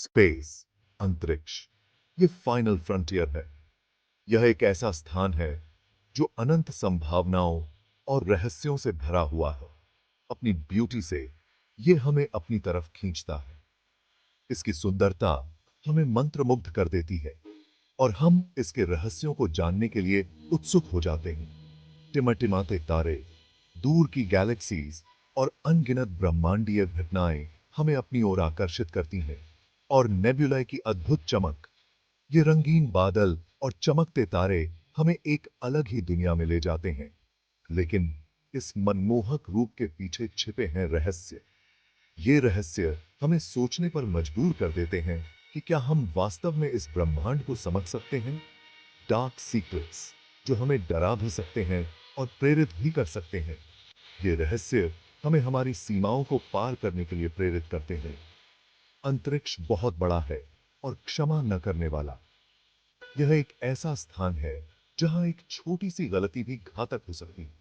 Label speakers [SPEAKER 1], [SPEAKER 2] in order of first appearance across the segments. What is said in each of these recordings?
[SPEAKER 1] Space, अंतरिक्ष, ये final frontier है। यह एक ऐसा स्थान है जो अनंत संभावनाओं और रहस्यों से भरा हुआ है। अपनी ब्यूटी से ये हमें अपनी तरफ खींचता है। इसकी सुंदरता हमें मंत्रमुग्ध कर देती है और हम इसके रहस्यों को जानने के लिए उत्सुक हो जाते हैं। टिमटिमाते तारे, दूर की गैलेक्सीज और अनगिनत ब्रह्मांडीय घटनाएं हमें अपनी ओर आकर्षित करती हैं। और नेबुला की अद्भुत चमक, ये रंगीन बादल और चमकते तारे हमें एक अलग ही दुनिया में ले जाते हैं। लेकिन इस मनमोहक रूप के पीछे छिपे हैं रहस्य। ये रहस्य हमें सोचने पर मजबूर कर देते हैं कि क्या हम वास्तव में इस ब्रह्मांड को समझ सकते हैं। डार्क सीक्रेट्स जो हमें डरा भी सकते हैं और प्रेरित भी कर सकते हैं। ये रहस्य हमें हमारी सीमाओं को पार करने के लिए प्रेरित करते हैं। अंतरिक्ष बहुत बड़ा है और क्षमा न करने वाला। यह एक ऐसा स्थान है जहां एक छोटी सी गलती भी घातक हो सकती है।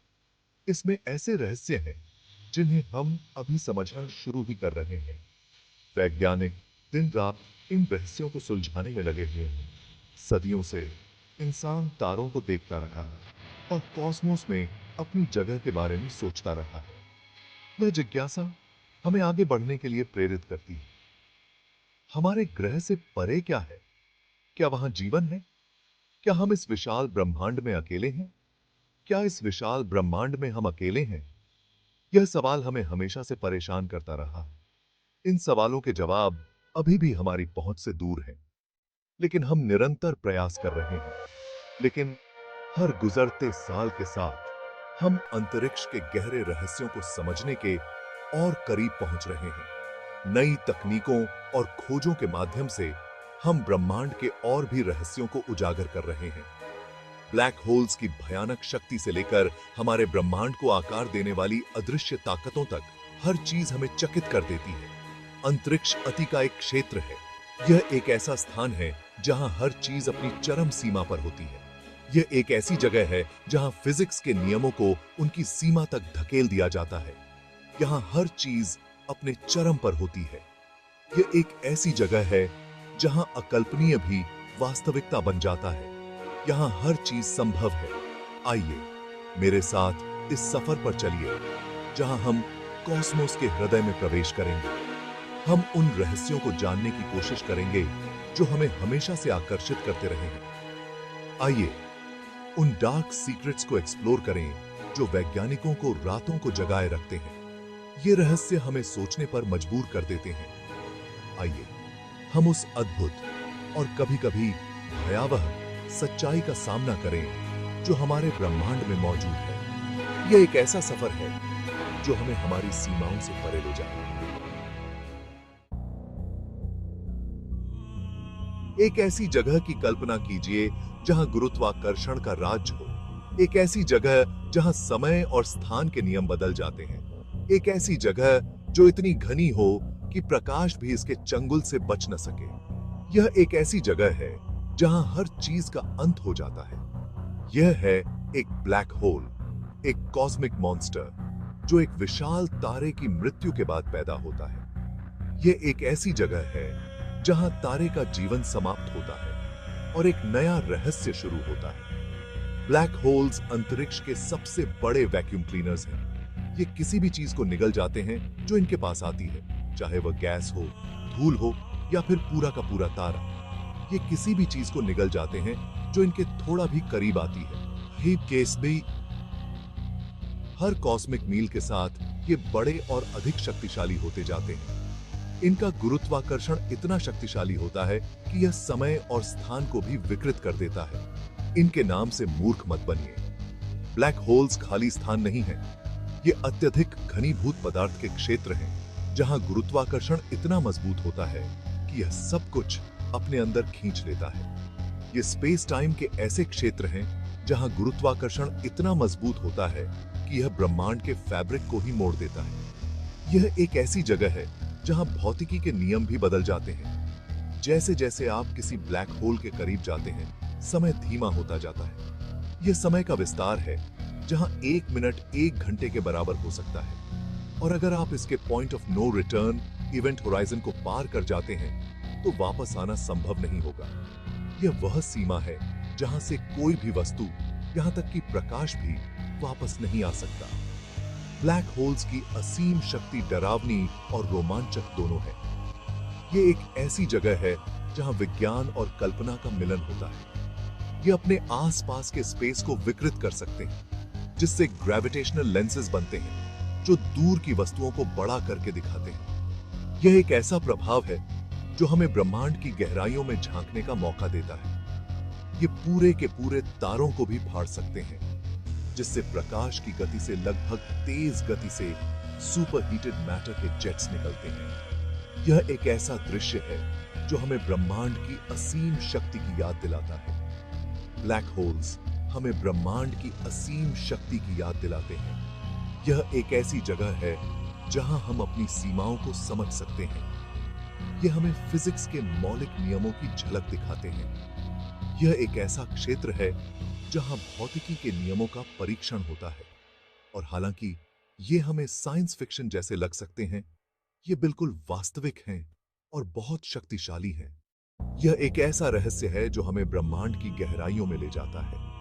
[SPEAKER 1] इसमें ऐसे रहस्य हैं जिन्हें हम अभी समझना शुरू ही कर रहे हैं। वैज्ञानिक दिन रात इन रहस्यों को सुलझाने में लगे हुए हैं। सदियों से इंसान तारों को देखता रहा है और कॉस्मोस में अपनी जगह के बारे में सोचता रहा है। यह जिज्ञासा हमें आगे बढ़ने के लिए प्रेरित करती है। हमारे ग्रह से परे क्या है? क्या वहां जीवन है? क्या हम इस विशाल ब्रह्मांड में अकेले हैं? क्या इस विशाल ब्रह्मांड में हम अकेले हैं? यह सवाल हमें हमेशा से परेशान करता रहा। इन सवालों के जवाब अभी भी हमारी पहुंच से दूर हैं, लेकिन हम निरंतर प्रयास कर रहे हैं। लेकिन हर गुजरते साल के साथ हम अंतरिक्ष के गहरे रहस्यों को समझने के और करीब पहुंच रहे हैं। नई तकनीकों और खोजों के माध्यम से हम ब्रह्मांड के और भी रहस्यों को उजागर कर रहे हैं। ब्लैक होल्स की भयानक शक्ति से लेकर हमारे ब्रह्मांड को आकार देने वाली अदृश्य ताकतों तक हर चीज हमें चकित कर देती है। अंतरिक्ष अति का एक क्षेत्र है। यह एक ऐसा स्थान है जहां हर चीज अपनी चरम सीमा पर होती है। यह एक ऐसी जगह है जहां फिजिक्स के नियमों को उनकी सीमा तक धकेल दिया जाता है। यहां हर चीज अपने चरम पर होती है। यह एक ऐसी जगह है जहां अकल्पनीय भी वास्तविकता बन जाता है। यहां हर चीज संभव है। आइए मेरे साथ इस सफर पर चलिए जहां हम कॉस्मोस के हृदय में प्रवेश करेंगे। हम उन रहस्यों को जानने की कोशिश करेंगे जो हमें हमेशा से आकर्षित करते रहे हैं। आइए उन डार्क सीक्रेट्स को एक्सप्लोर करें जो वैज्ञानिकों को रातों को जगाए रखते हैं। ये रहस्य हमें सोचने पर मजबूर कर देते हैं। आइए हम उस अद्भुत और कभी-कभी भयावह सच्चाई का सामना करें जो हमारे ब्रह्मांड में मौजूद है। यह एक ऐसा सफर है जो हमें हमारी सीमाओं से परे ले जाए। एक ऐसी जगह की कल्पना कीजिए जहां गुरुत्वाकर्षण का राज हो। एक ऐसी जगह जहां समय और स्थान के नियम बदल जाते हैं। एक ऐसी जगह जो इतनी घनी हो कि प्रकाश भी इसके चंगुल से बच न सके। यह एक ऐसी जगह है जहां हर चीज का अंत हो जाता है। यह है एक ब्लैक होल, एक कॉस्मिक मॉन्स्टर जो एक विशाल तारे की मृत्यु के बाद पैदा होता है। यह एक ऐसी जगह है जहां तारे का जीवन समाप्त होता है और एक नया रहस्य शुरू होता है। ब्लैक होल्स अंतरिक्ष के सबसे बड़े वैक्यूम क्लीनर्स हैं। ये किसी भी चीज को निगल जाते हैं जो इनके पास आती है, चाहे वह गैस हो, धूल हो या फिर पूरा का पूरा तारा। ये किसी भी चीज को निगल जाते हैं जो इनके थोड़ा भी करीब आती है। हीप केस भी हर कॉस्मिक मील के साथ ये बड़े और अधिक शक्तिशाली होते जाते हैं। इनका गुरुत्वाकर्षण इतना शक्तिशाली होता है कि यह समय और स्थान को भी विकृत कर देता है। इनके नाम से मूर्ख मत बनिए। ब्लैक होल्स खाली स्थान नहीं है। ये अत्यधिक घनीभूत पदार्थ के क्षेत्र हैं जहां गुरुत्वाकर्षण इतना मजबूत होता है कि यह सब कुछ अपने अंदर खींच लेता है। ये स्पेस टाइम के ऐसे क्षेत्र हैं जहां गुरुत्वाकर्षण इतना मजबूत होता है कि यह ब्रह्मांड के फैब्रिक को ही मोड़ देता है। यह एक ऐसी जगह है जहां भौतिकी के नियम भी बदल जाते हैं। जैसे जैसे आप किसी ब्लैक होल के करीब जाते हैं, समय धीमा होता जाता है। यह समय का विस्तार है जहां 1 मिनट 1 घंटे के बराबर हो सकता है। और अगर आप इसके point of no return event horizon को पार कर जाते हैं तो वापस आना संभव नहीं होगा। यह वह सीमा है जहां से कोई भी वस्तु, यहां तक कि प्रकाश भी वापस नहीं आ सकता। ब्लैक होल्स की असीम शक्ति डरावनी और रोमांचक दोनों है। ये एक ऐसी जगह है जहां विज्ञान और कल्पना का मिलन होता है। ये अपने आसपास के स्पेस को विकृत कर सकते हैं, जिससे ग्रेविटेशनल लेंसेज बनते हैं जो दूर की वस्तुओं को बड़ा करके दिखाते हैं। यह एक ऐसा प्रभाव है जो हमें ब्रह्मांड की गहराइयों में झांकने का मौका देता है। ये पूरे के पूरे तारों को भी फाड़ सकते हैं, जिससे प्रकाश की गति से लगभग तेज गति से सुपर हीटेड मैटर के जेट्स निकलते हैं। यह एक ऐसा दृश्य है जो हमें ब्रह्मांड की असीम शक्ति की याद दिलाता है। ब्लैक होल्स हमें ब्रह्मांड की असीम शक्ति की याद दिलाते हैं। यह एक ऐसी जगह है जहां हम अपनी सीमाओं को समझ सकते हैं। यह हमें फिजिक्स के मौलिक नियमों की झलक दिखाते हैं। यह एक ऐसा क्षेत्र है जहां भौतिकी के नियमों का परीक्षण होता है, और हालांकि ये हमें साइंस फिक्शन जैसे लग सकते हैं, ये बिल्कुल वास्तविक हैं और बहुत शक्तिशाली हैं। यह एक ऐसा रहस्य है जो हमें ब्रह्मांड की गहराइयों में ले जाता है।